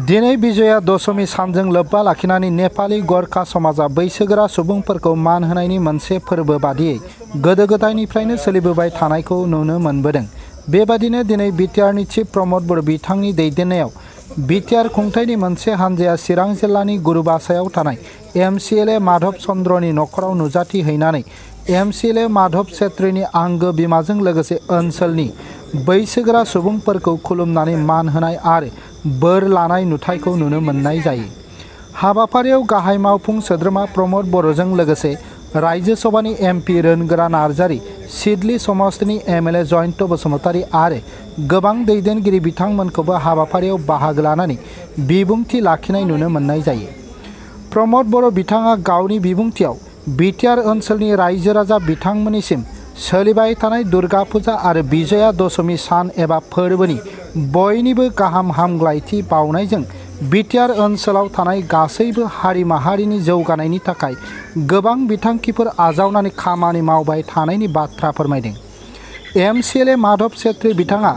दिनै विजया दशमी सानजों लोब्बा लाखिनानै नेपाली गरखा समाजा बैसोगोरा सुबुंफोरखौ मान होनायनि मोनसे फोरबो बादियै गोदो गोदायनिफ्रायनो सोलिबोबाय थानायखौ नुनो मोनबोदों। बेबादिनो दिनै बिटिआरनि चिफ प्रमद बर' बिथांनि दैदेननायाव बिटिआर खुंथायनि मोनसे हानजाया चिरां जिल्लानि गुरुबासायाव थानाय MCLA माधव चन्द्रनि नख'राव नुजाथि हैनानै MCLA माधव छेत्रीनि आंगो बिमाजों लोगोसे ओनसोलनि बैसोगोरा सुबुंफोरखौ खुलुमनानै मान होनाय आरो बोर लानाय नुथायखौ नुनो मोननाय जायो। हाबाफारियाव गाहाय मावफुं सोद्रोमा प्रमद बर'जों लोगोसे रायजो सभानि MP रोनगोरा नार्जारी, सिडली समष्टिनि MLA जयन्त बसुमतारी आरो गोबां दैदेनगिरि बिथांमोनखौबो हाबाफारियाव बाहागो लानानै बिबुंथि लाखिनाय नुनो मोननाय जायो। प्रमद बर' बिथाङा गावनि बिबुंथियाव बिटिआर ओनसोलनि रायजो राजा बिथांमोननिसिम सोलिबाय थानाय दुर्गा फुजा आरो विजया दशमी सान एबा फोरबोनि बयनिबो गाहाम हामग्लायथि बावनायजों बिटिआर ओनसोलाव थानाय गासैबो हारि माहारिनि जौगानायनि थाखाय गोबां बिथांखिफोर आजावनानै खामानि मावबाय थानायनि बाथ्रा फोरमायदों। MCLA माधव छेत्री बिथाङा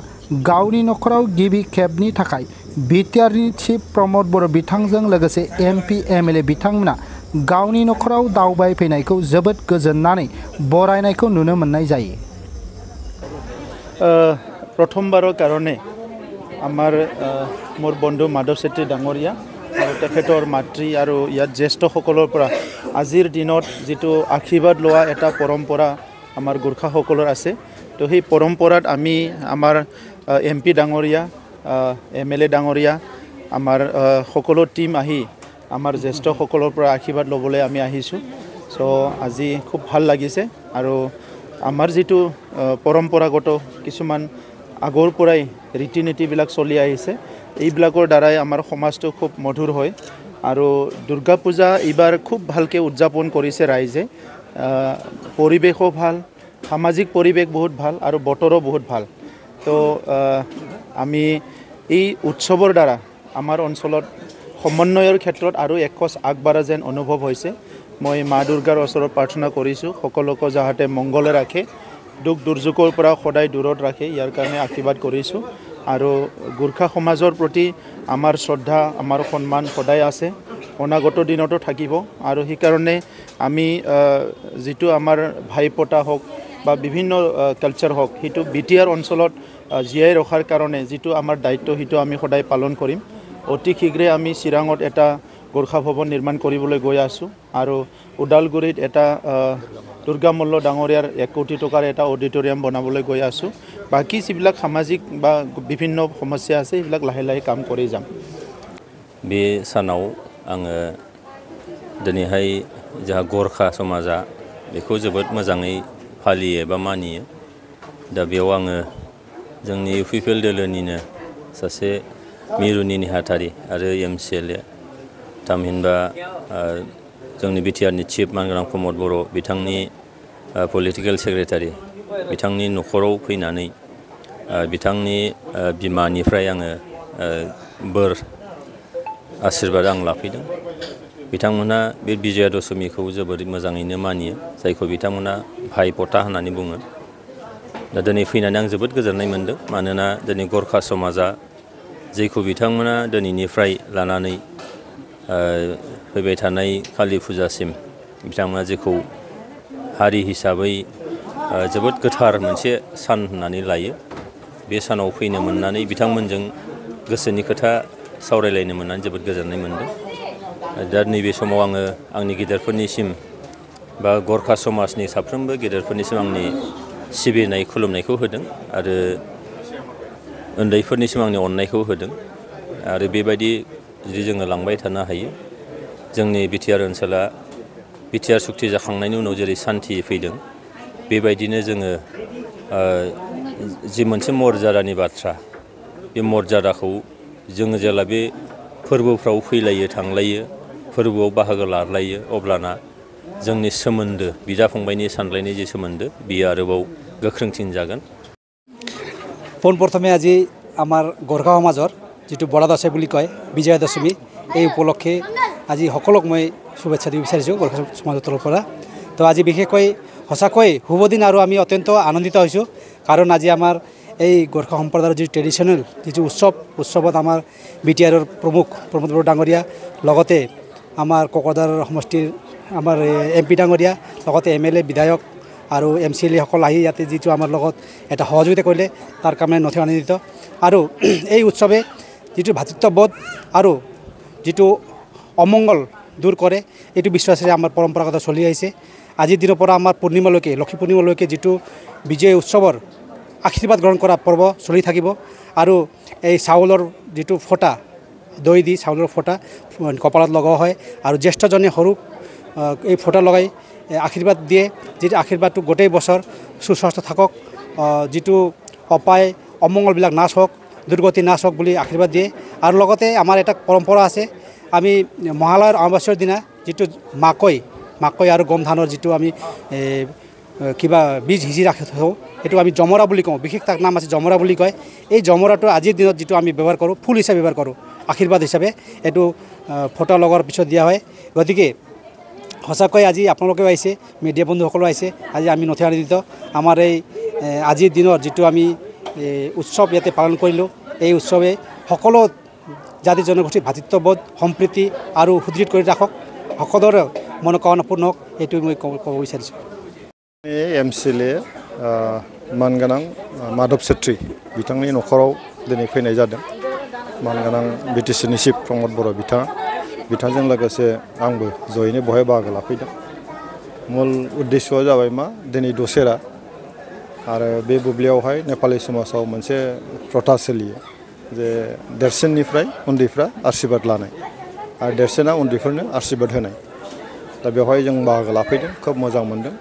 गावनि नख'राव गिबि खेबनि थाखाय बिटिआरनि चिफ प्रमद बर' बिथांजों लोगोसे MP MLA बिथांमोना गावनि नख'राव दावबायफैनायखौ जोबोद गोजोननानै बरायनायखौ नुनो मोननाय जायो। प्रथमबाৰৰ কাৰণে আমাৰ মোৰ বন্ধু মাধৱ চেত্ৰী ডাঙৰীয়া আৰু তেখেতৰ মাতৃ আৰু ইয়াত জ্যেষ্ঠসকলৰ পৰা আজিৰ দিনত যিটো আশীৰ্বাদ লোৱা এটা পৰম্পৰা আমাৰ গোৰ্খাসকলৰ আছে। তো সেই পৰম্পৰাত আমি আমাৰ MP ডাঙৰীয়া, MLA ডাঙৰীয়া, আমাৰ সকলো টিম আহি আমাৰ জ্যেষ্ঠসকলৰ পৰা আশীৰ্বাদ ল'বলৈ আমি আহিছোঁ। চ' আজি খুব ভাল লাগিছে আৰু আমাৰ যিটো পৰম্পৰাগত কিছুমান আগৰ পৰাই ৰীতি নীতিবিলাক চলি আহিছে, এইবিলাকৰ দ্বাৰাই আমাৰ সমাজটো খুব মধুৰ হয় আৰু দুৰ্গা পূজা এইবাৰ খুব ভালকৈ উদযাপন কৰিছে ৰাইজে। পৰিৱেশো ভাল, সামাজিক পৰিৱেশ বহুত ভাল আৰু বতৰো বহুত ভাল। তো আমি এই উৎসৱৰ দ্বাৰা আমাৰ অঞ্চলত সমন্বয়ৰ ক্ষেত্ৰত আৰু একখোজ আগবাঢ়া যেন অনুভৱ হৈছে। মই মা দুৰ্গাৰ ওচৰত প্ৰাৰ্থনা কৰিছোঁ সকলোকে যাতে মংগলে ৰাখে, দুখ দুৰ্যোগৰ পৰা সদায় দূৰত ৰাখে, ইয়াৰ কাৰণে আশীৰ্বাদ কৰিছোঁ। আৰু গোৰ্খা সমাজৰ প্ৰতি আমাৰ শ্ৰদ্ধা, আমাৰ সন্মান সদায় আছে, অনাগত দিনতো থাকিব। আৰু সেইকাৰণে আমি যিটো আমাৰ ভাইপতা হওক বা বিভিন্ন কালচাৰ হওক, সেইটো বিটিআৰ অঞ্চলত জীয়াই ৰখাৰ কাৰণে যিটো আমাৰ দায়িত্ব সেইটো আমি সদায় পালন কৰিম। অতি শীঘ্ৰে আমি চিৰাঙত এটা গোৰ্খা ভৱন নিৰ্মাণ কৰিবলৈ গৈ আছোঁ আৰু ওদালগুৰিত এটা দুৰ্গা মল্ল ডাঙৰীয়াৰ 1 কোটি টকাৰ এটা অডিটৰিয়াম বনাবলৈ গৈ আছোঁ। বাকী যিবিলাক সামাজিক বা বিভিন্ন সমস্যা আছে সেইবিলাক লাহে লাহে কাম কৰি যাম। बे सानाव आङो दिनैहाय जोंहा गरखा समाजा बेखौ जोबोद मोजाङै फालियो बा मानियो। दा बेयाव आङो जोंनि UPPL दोलोनिनो सासे मिरुनि नेहाथारि आरो MCLA थामहिनबा जोंनि बिटिआरनि चिफ मानगोनां प्रमद बर' बिथांनि पलिटिकेल सेक्रेटारि बिथांनि नख'राव फैनानै बिथांनि बिमानिफ्राय आङो बोर आशीर्बाद आं लाफैदों। बिथांमोना बे विजया दशमीखौ जोबोद मोजाङैनो मानियो, जायखौ बिथांमोना भाइपता होननानै बुङो। दा दिनै फैनानै आं जोबोद गोजोननाय मोनदों, मानोना दिनै गरखा समाजा जेखौ बिथांमोना दिनैनिफ्राय लानानै फैबाय थानाय कालि फुजासिम बिथांमोना जेखौ हारि हिसाबै जोबोद गोथार मोनसे सान होननानै लायो, बे सानाव फैनो मोननानै बिथांमोनजों गोसोनि खोथा सावरायलायनो मोननानै जोबोद गोजोननाय मोनदों। दा नैबे समाव आङो आंनि गेदेरफोरनिसिम बा गरखा समाजनि साफ्रोमबो गेदेरफोरनिसिम आंनि सिबिनाय खुलुमनायखौ होदों आरो उन्दैफोरनिसिम आंनि अननायखौ होदों। आरो बेबायदि जुदि जोङो लांबाय थानो हायो, जोंनि बिटिआर ओनसोला बिटिआर सुक्ति जाखांनायनि उनाव जेरै सान्थि फैदों, बेबायदिनो जोङो जि मोनसे मर्यादानि बाथ्रा, बे मर्यादाखौ जोङो जेला बे फोरबोफ्राव फैलायो थांलायो, फोरबोआव बाहागो लालायो, अब्लाना जोंनि सोमोन्दो बिदा फंबायनि सानलायनाय जे सोमोन्दो बियो आरोबाव गोख्रोंसिन जागोन। পোনপ্ৰথমে আজি আমাৰ গোৰ্খা সমাজৰ যিটো বৰ'জ বুলি কয় বিজয়া দশমী, এই উপলক্ষে আজি সকলোক মই শুভেচ্ছা দিব বিচাৰিছোঁ গোৰ্খা সমাজৰ তৰফৰ পৰা। তো আজি বিশেষকৈ সঁচাকৈ শুভ দিন আৰু আমি অত্যন্ত আনন্দিত হৈছোঁ, কাৰণ আজি আমাৰ এই গোৰ্খা সম্প্ৰদায়ৰ যি ট্ৰেডিশ্যনেল যিটো উৎসৱত আমাৰ BTR-ৰ প্ৰমুখ প্ৰমোদ বড়ো ডাঙৰীয়া লগতে আমাৰ কোকৰাঝাৰ সমষ্টিৰ আমাৰ MP ডাঙৰীয়া লগতে MLA বিধায়ক আৰু MCLA সকল আহি ইয়াতে যিটো আমাৰ লগত এটা সহযোগিতা কৰিলে তাৰ কাৰণে নথি আনন্দিত আৰু এই উৎসৱে যিটো ভাতৃত্ববোধ আৰু যিটো অমংগল দূৰ কৰে এইটো বিশ্বাসেৰে আমাৰ পৰম্পৰাগত চলি আহিছে আজিৰ দিনৰ পৰা আমাৰ পূৰ্ণিমালৈকে লক্ষী পূৰ্ণিমালৈকে যিটো বিজয় উৎসৱৰ আশীৰ্বাদ গ্ৰহণ কৰা পৰ্ব চলি থাকিব আৰু এই চাউলৰ যিটো ফটা দৈ দি চাউলৰ ফটা কপালত লগোৱা হয় আৰু জ্যেষ্ঠজনে সৰুক এই ফটা লগাই আশীৰ্বাদ দিয়ে যিটো আশীৰ্বাদটো গোটেই বছৰ সুস্বাস্থ্য থাকক যিটো অপায় অমংগলবিলাক নাশ হওক দুৰ্গতি নাশ হওক বুলি আশীৰ্বাদ দিয়ে আৰু লগতে আমাৰ এটা পৰম্পৰা আছে আমি মহালয়াৰ অমাৱস্যাৰ দিনা যিটো মাকৈ আৰু গম ধানৰ যিটো আমি কিবা বীজ সিঁচি ৰাখি থওঁ এইটো আমি জমৰা বুলি কওঁ বিশেষ তাক নাম আছে জমৰা বুলি কয় এই জমৰাটো আজিৰ দিনত যিটো আমি ব্যৱহাৰ কৰোঁ ফুল হিচাপে ব্যৱহাৰ কৰোঁ আশীৰ্বাদ হিচাপে এইটো ফটা লগোৱাৰ পিছত দিয়া হয় গতিকে সঁচাকৈ আজি আপোনালোকেও আহিছে মিডিয়া বন্ধুসকলো আহিছে আজি আমি নথি আনন্দিত আমাৰ এই আজিৰ দিনৰ যিটো আমি উৎসৱ ইয়াতে পালন কৰিলোঁ এই উৎসৱে সকলো জাতি জনগোষ্ঠীৰ ভাতৃত্ববোধ সম্প্ৰীতি আৰু সুদৃঢ় কৰি ৰাখক সকলোৰে মনোকামনা পূৰ্ণ হওক এইটো মই ক'ব বিচাৰিছোঁ MCLA मानगोनां माधव सेट्रि बिथांनि नखराव दिनै फैनाय जादों मानगोनां BTC नि चिफ प्रमोद बर' बिथांजों लोगोसे आंबो जयैनो बहाय बाहागो लाफैदों मूल उद्देश्यआ जाबाय मा दिनै दसेरा आरो बे बुब्लियावहाय नेपाली समाजाव मोनसे प्रथा सोलियो जे देरसिननिफ्राय उन्दैफ्रा आशीर्बाद लानाय आरो देरसिना उन्दैफोरनो आशीर्बाद होनाय दा बेवहाय जों बाहागो लाफैदों खोब मोजां मोनदों